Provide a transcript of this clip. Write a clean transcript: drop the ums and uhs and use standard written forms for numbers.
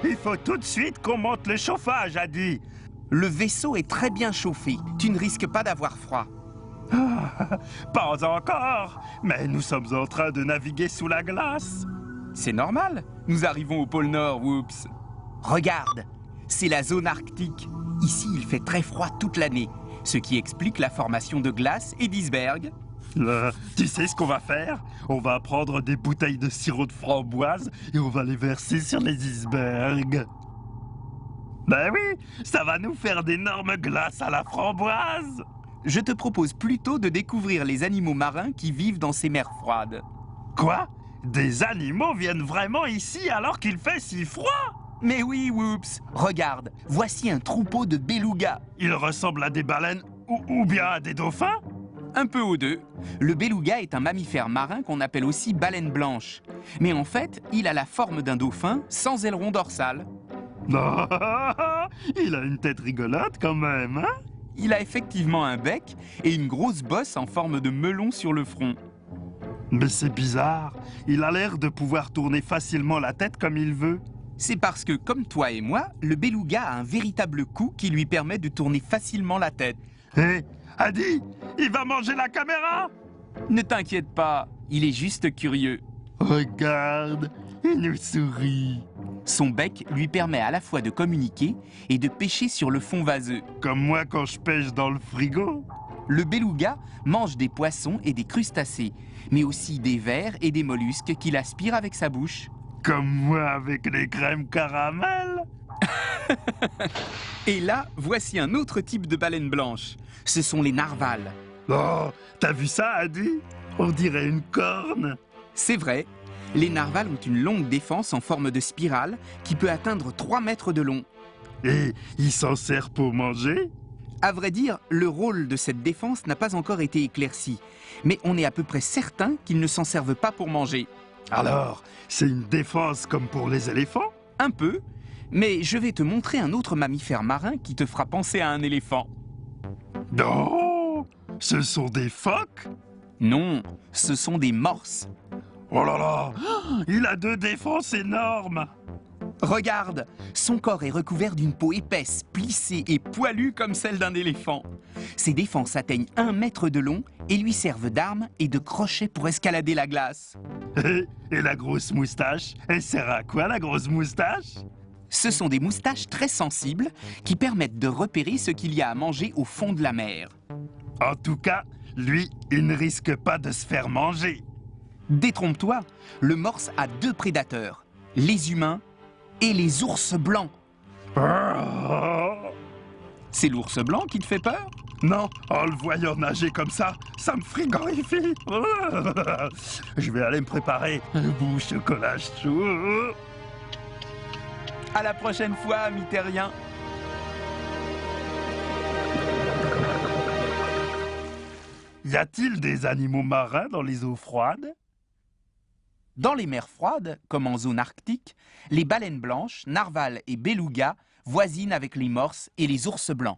Il faut tout de suite qu'on monte le chauffage, Adi. Le vaisseau est très bien chauffé. Tu ne risques pas d'avoir froid. Pas encore, mais nous sommes en train de naviguer sous la glace. C'est normal. Nous arrivons au pôle Nord, whoops. Regarde, c'est la zone arctique. Ici, il fait très froid toute l'année, ce qui explique la formation de glace et d'icebergs. Tu sais ce qu'on va faire? On va prendre des bouteilles de sirop de framboise et on va les verser sur les icebergs. Ben oui, ça va nous faire d'énormes glaces à la framboise. Je te propose plutôt de découvrir les animaux marins qui vivent dans ces mers froides. Quoi? Des animaux viennent vraiment ici alors qu'il fait si froid? Mais oui, whoops. Regarde, voici un troupeau de belugas. Ils ressemblent à des baleines ou bien à des dauphins? Un peu aux deux. Le beluga est un mammifère marin qu'on appelle aussi baleine blanche. Mais en fait, il a la forme d'un dauphin sans aileron dorsal. Non, il a une tête rigolote quand même, hein? Il a effectivement un bec et une grosse bosse en forme de melon sur le front. Mais c'est bizarre, il a l'air de pouvoir tourner facilement la tête comme il veut. C'est parce que, comme toi et moi, le beluga a un véritable cou qui lui permet de tourner facilement la tête. Hé, Adi, il va manger la caméra? Ne t'inquiète pas, il est juste curieux. Regarde, il nous sourit. Son bec lui permet à la fois de communiquer et de pêcher sur le fond vaseux. Comme moi quand je pêche dans le frigo. Le beluga mange des poissons et des crustacés, mais aussi des vers et des mollusques qu'il aspire avec sa bouche. Comme moi avec les crèmes caramel. Et là, voici un autre type de baleine blanche. Ce sont les narvals. Oh, t'as vu ça, Adi? On dirait une corne. C'est vrai, les narvals ont une longue défense en forme de spirale qui peut atteindre 3 mètres de long. Et il s'en sert pour manger? À vrai dire, le rôle de cette défense n'a pas encore été éclairci, mais on est à peu près certain qu'ils ne s'en servent pas pour manger. Alors, c'est une défense comme pour les éléphants? Un peu, mais je vais te montrer un autre mammifère marin qui te fera penser à un éléphant. Non, ce sont des phoques? Non, ce sont des morses. Oh là là, il a 2 défenses énormes. Regarde, son corps est recouvert d'une peau épaisse, plissée et poilue comme celle d'un éléphant. Ses défenses atteignent 1 mètre de long et lui servent d'armes et de crochets pour escalader la glace. Et la grosse moustache, elle sert à quoi la grosse moustache? Ce sont des moustaches très sensibles qui permettent de repérer ce qu'il y a à manger au fond de la mer. En tout cas, lui, il ne risque pas de se faire manger. Détrompe-toi, le morse a 2 prédateurs, les humains et les ours blancs. C'est l'ours blanc qui te fait peur? Non, en le voyant nager comme ça me frigorifie. Je vais aller me préparer un bon chocolat chaud. À la prochaine fois, ami terrien. Y a-t-il des animaux marins dans les eaux froides? Dans les mers froides, comme en zone arctique, les baleines blanches, narvals et belugas voisinent avec les morses et les ours blancs.